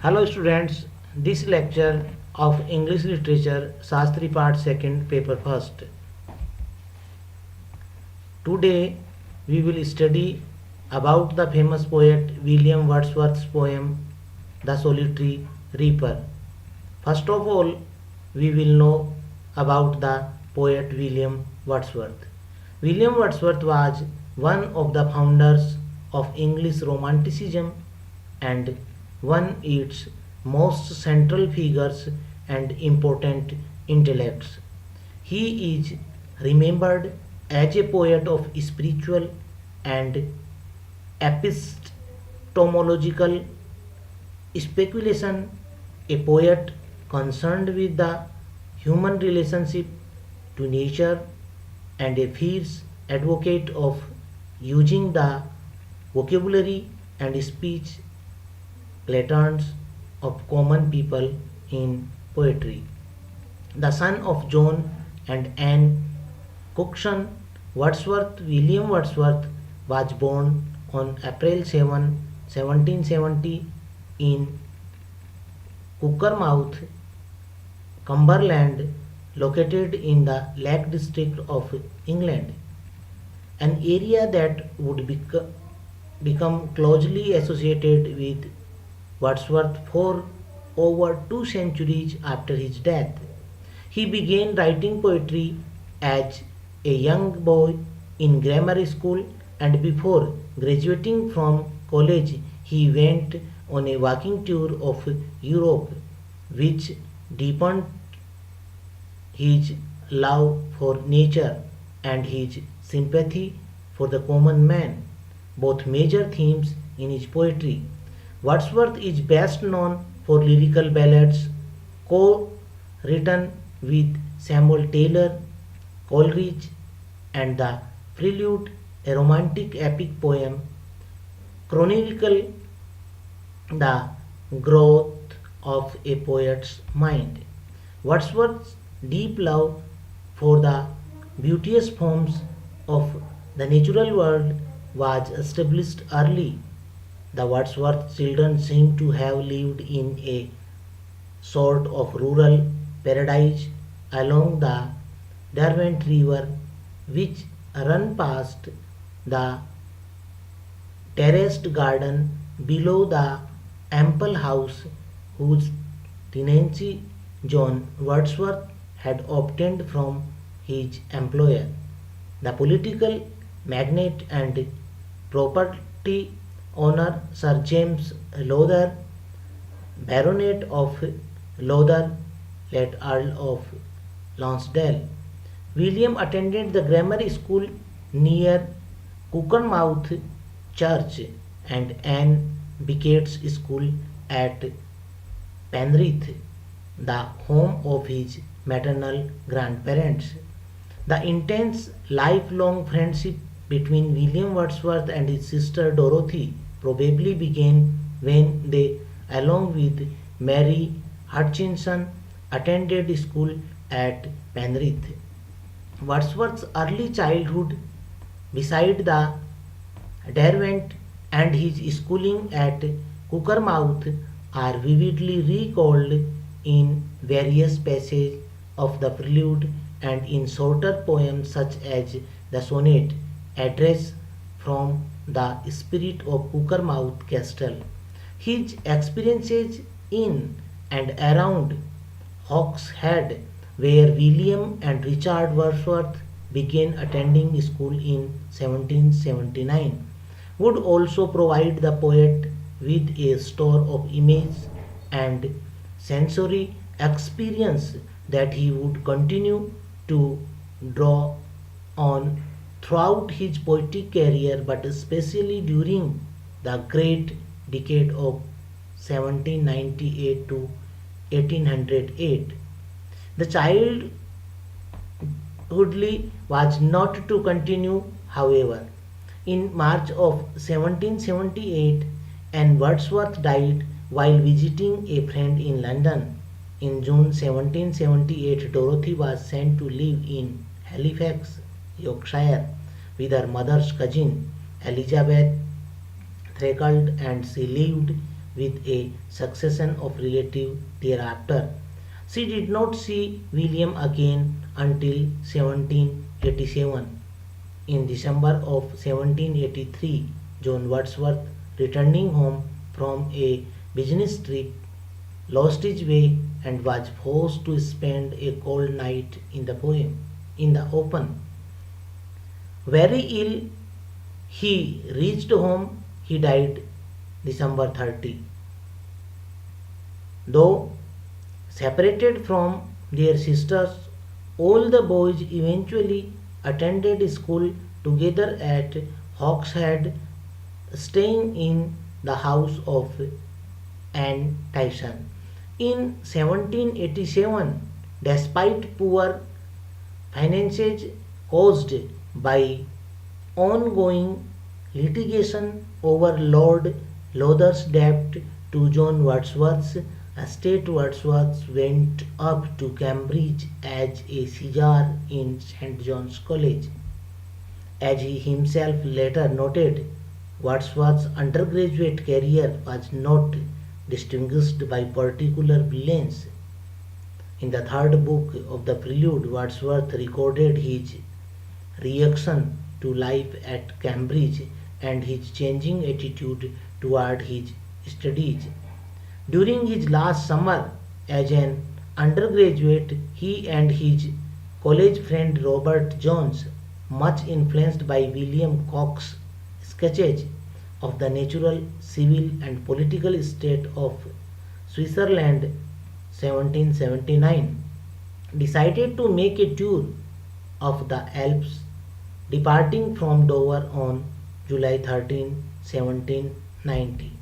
Hello students, this lecture of English Literature Shastri Part 2nd Paper 1st. Today we will study about the famous poet William Wordsworth's poem The Solitary Reaper. First of all, we will know about the poet William Wordsworth. William Wordsworth was one of the founders of English Romanticism and one of its most central figures and important intellects. He is remembered as a poet of spiritual and epistemological speculation, a poet concerned with the human relationship to nature, and a fierce advocate of using the vocabulary and speech patterns of common people in poetry. The son of John and Anne Cookson Wordsworth, William Wordsworth was born on April 7, 1770 in Cockermouth, Cumberland, located in the Lake District of England, an area that would become closely associated with Wordsworth for over 2 centuries after his death. He began writing poetry as a young boy in grammar school, and before graduating from college he went on a walking tour of Europe, which deepened his love for nature and his sympathy for the common man, both major themes in his poetry. Wordsworth is best known for lyrical ballads co-written with Samuel Taylor Coleridge and the Prelude, a romantic epic poem chronicling the growth of a poet's mind. Wordsworth's deep love for the beauteous forms of the natural world was established early. The Wordsworth children seem to have lived in a sort of rural paradise along the Derwent River, which run past the terraced garden below the ample house whose tenancy John Wordsworth had obtained from his employer, the political magnate and property owner Sir James Lowther, Baronet of Lowther, late Earl of Lonsdale. William attended the grammar school near Cockermouth Church and Anne Becket's school at Penrith, the home of his maternal grandparents. The intense lifelong friendship between William Wordsworth and his sister Dorothy probably began when they, along with Mary Hutchinson, attended school at Penrith. Wordsworth's early childhood beside the Derwent and his schooling at Cockermouth are vividly recalled in various passages of the Prelude and in shorter poems such as the sonnet Address from the Spirit of Cockermouth Castle. His experiences in and around Hawkshead, where William and Richard Wordsworth began attending school in 1779, would also provide the poet with a store of image and sensory experience that he would continue to draw on throughout his poetic career, but especially during the great decade of 1798 to 1808. The childhoodly was not to continue, however. In March of 1778, and Wordsworth died while visiting a friend in London. In June 1778, Dorothy was sent to live in Halifax, Yorkshire, with her mother's cousin Elizabeth Threacold, and she lived with a succession of relatives thereafter. She did not see William again until 1787. In December of 1783, John Wordsworth, returning home from a business trip, lost his way and was forced to spend a cold night in the open. Very ill, he reached home. He died December 30. Though separated from their sisters, all the boys eventually attended school together at Hawkshead, staying in the house of Anne Tyson. In 1787, despite poor finances caused by ongoing litigation over Lord Lothar's debt to John Wordsworth's estate, Wordsworth went up to Cambridge as a Caesar in St. John's College. As he himself later noted, Wordsworth's undergraduate career was not distinguished by particular brilliance. In the third book of the Prelude, Wordsworth recorded his reaction to life at Cambridge and his changing attitude toward his studies. During his last summer as an undergraduate, he and his college friend Robert Jones, much influenced by William Cox's sketches of the natural, civil, and political state of Switzerland 1779, decided to make a tour of the Alps, departing from Dover on July 13, 1790.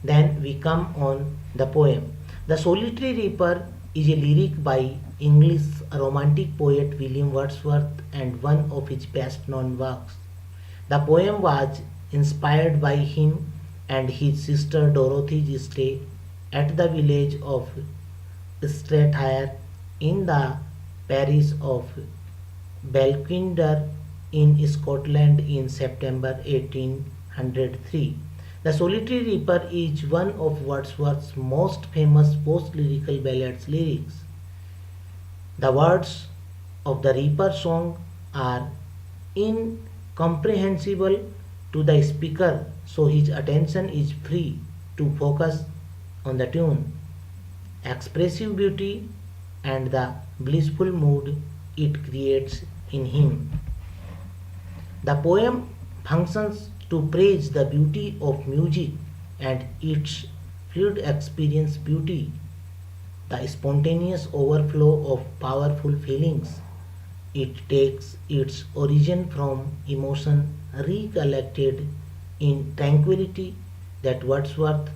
Then we come on the poem. The Solitary Reaper is a lyric by English romantic poet William Wordsworth and one of his best known works. The poem was inspired by him and his sister Dorothy's stay at the village of Strathire in the parish of Balquhidder in Scotland in September 1803. The Solitary Reaper is one of Wordsworth's most famous post-lyrical ballads lyrics. The words of the Reaper song are incomprehensible to the speaker, so his attention is free to focus on the tune, expressive beauty, and the blissful mood it creates in him. The poem functions to praise the beauty of music and its fluid experience beauty, the spontaneous overflow of powerful feelings. It takes its origin from emotion recollected in tranquility that Wordsworth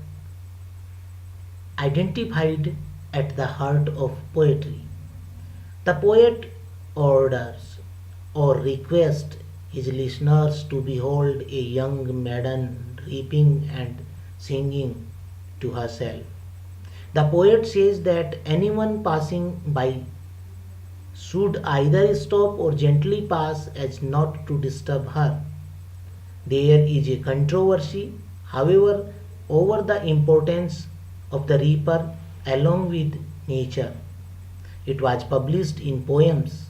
identified at the heart of poetry. The poet orders or requests his listeners to behold a young maiden reaping and singing to herself. The poet says that anyone passing by should either stop or gently pass as not to disturb her. There is a controversy, however, over the importance of the reaper along with nature. It was published in poems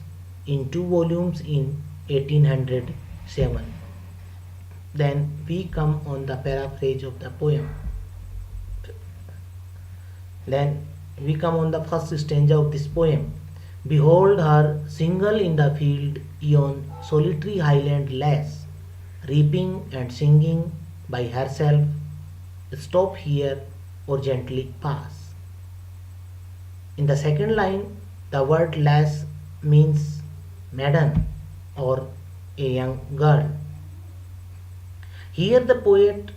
in two volumes in 1807. Then we come on the paraphrase of the poem. Then we come on the first stanza of this poem. Behold her single in the field yon solitary highland lass, reaping and singing by herself. Stop here or gently pass. In the second line, the word lass means maiden or a young girl. Here the poet,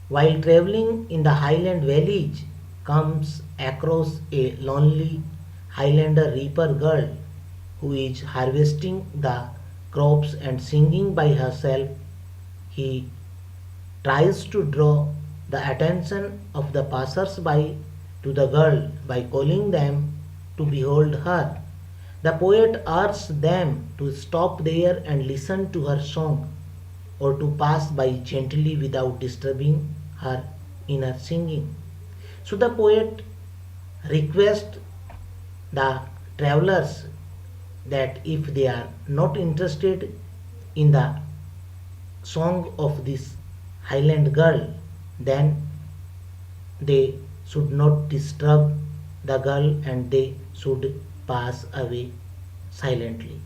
while traveling in the highland valleys, comes across a lonely Highlander reaper girl who is harvesting the crops and singing by herself. He tries to draw the attention of the passers-by to the girl by calling them to behold her. The poet urges them to stop there and listen to her song or to pass by gently without disturbing her in her singing. So the poet requests the travelers that if they are not interested in the song of this Highland girl, then they should not disturb the girl and they should pass away silently.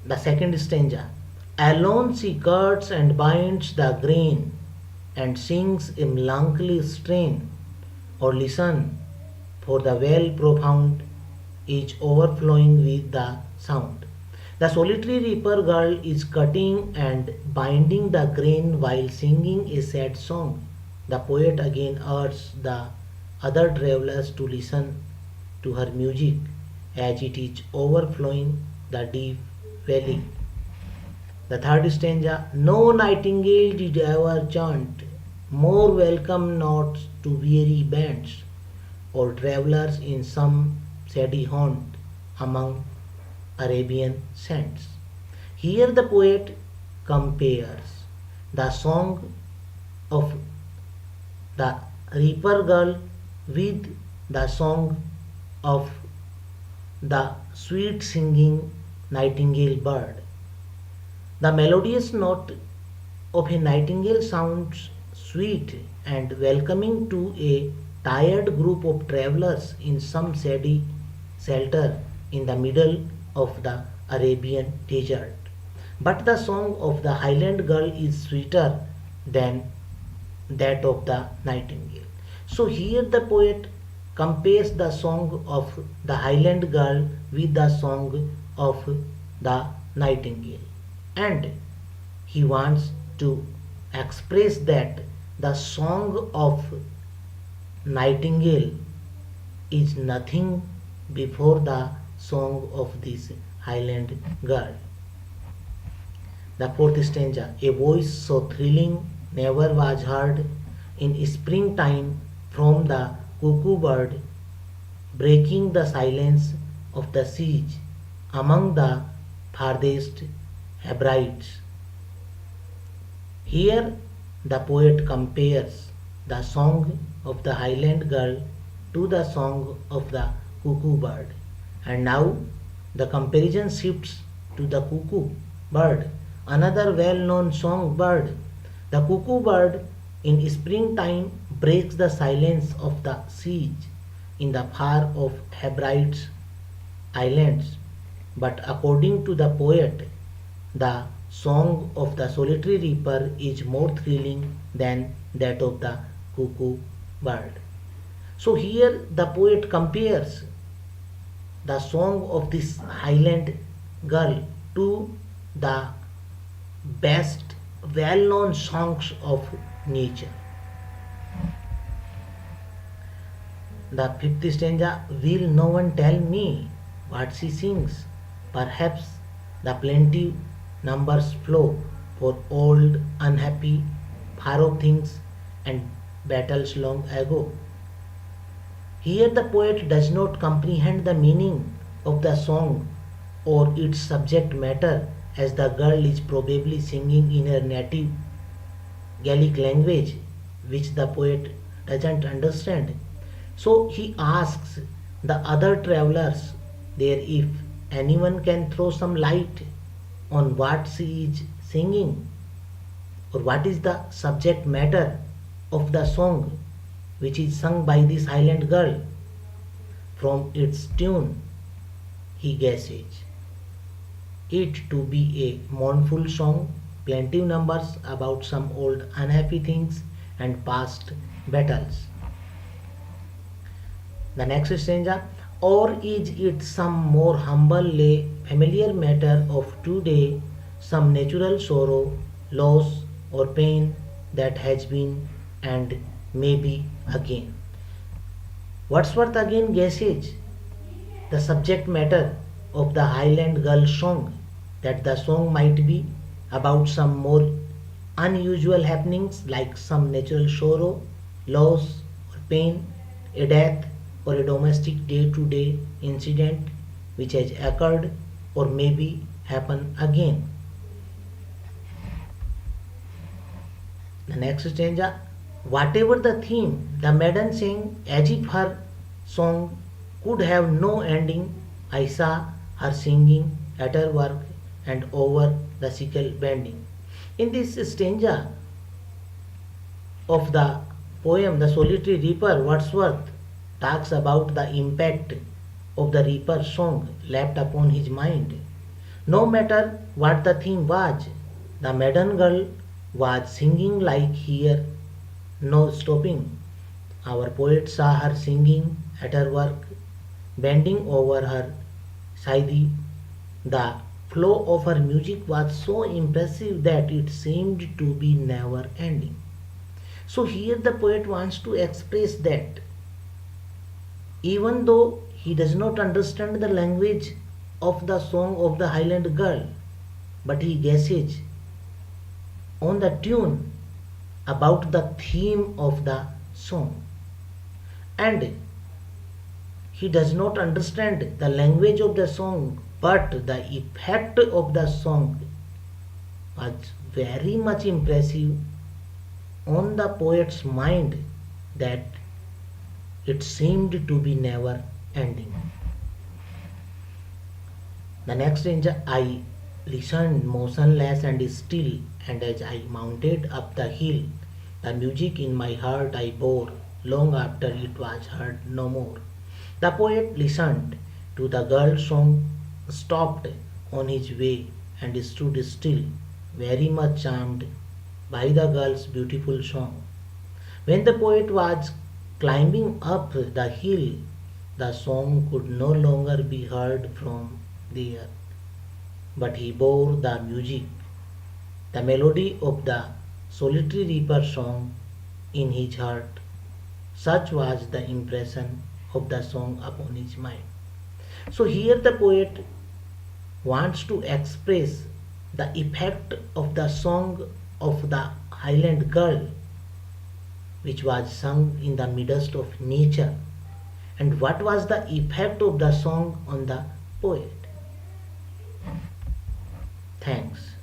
The second stanza. Alone she cuts and binds the grain and sings a melancholy strain. Or listen, for the well profound is overflowing with the sound. The solitary reaper girl is cutting and binding the grain while singing a sad song. The poet again urges the other travelers to listen to her music as it is overflowing the deep valley. The third stanza. No nightingale did ever chant more welcome notes to weary bands or travelers in some shady haunt among Arabian sands. Here the poet compares the song of the reaper girl with the song of the sweet singing nightingale bird. The melodious note of a nightingale sounds sweet and welcoming to a tired group of travelers in some shady shelter in the middle of the Arabian desert. But the song of the Highland girl is sweeter than that of the nightingale. So here the poet compares the song of the Highland girl with the song of the nightingale. And he wants to express that the song of nightingale is nothing before the song of this Highland girl. The fourth stanza. A voice so thrilling never was heard in springtime from the cuckoo bird, breaking the silence of the siege among the farthest Hebrides. Here the poet compares the song of the Highland girl to the song of the cuckoo bird. And now the comparison shifts to the cuckoo bird, another well known song bird. The cuckoo bird in springtime breaks the silence of the siege in the far off Hebrides islands. But according to the poet, the song of the solitary reaper is more thrilling than that of the cuckoo bird. So here the poet compares the song of this Highland girl to the best well known songs of nature. The fifth stanza. Will no one tell me what she sings? Perhaps the plenty numbers flow for old, unhappy, far off things and battles long ago. Here the poet does not comprehend the meaning of the song or its subject matter, as the girl is probably singing in her native Gaelic language, which the poet doesn't understand. So he asks the other travelers there if anyone can throw some light on what she is singing or what is the subject matter of the song which is sung by this Highland girl. From its tune, he guesses it to be a mournful song, plenty numbers about some old unhappy things and past battles. The next stanza. Or is it some more humble lay, familiar matter of today, some natural sorrow, loss, or pain that has been and may be again? Wordsworth again guesses the subject matter of the Highland Girl song, that the song might be about some more unusual happenings like some natural sorrow, loss, or pain, a death, or a domestic day to day incident which has occurred or maybe happen again. The next stanza, whatever the theme, the maiden sang as if her song could have no ending. I saw her singing at her work and over the sickle bending. In this stanza of the poem, The Solitary Reaper, Wordsworth talks about the impact of the reaper's song left upon his mind. No matter what the theme was, the maiden girl was singing like here, no stopping. Our poet saw her singing at her work, bending over her scythe. The flow of her music was so impressive that it seemed to be never ending. So here the poet wants to express that even though he does not understand the language of the song of the Highland girl, but he guesses on the tune about the theme of the song. And he does not understand the language of the song, but the effect of the song was very much impressive on the poet's mind that it seemed to be never ending. The next stanza, I listened motionless and still, and as I mounted up the hill, the music in my heart I bore long after it was heard no more. The poet listened to the girl's song, stopped on his way, and stood still, very much charmed by the girl's beautiful song. When the poet was climbing up the hill, the song could no longer be heard from there, but he bore the music, the melody of the solitary reaper song in his heart. Such was the impression of the song upon his mind. So here the poet wants to express the effect of the song of the Highland girl, which was sung in the midst of nature, and what was the effect of the song on the poet. Thanks.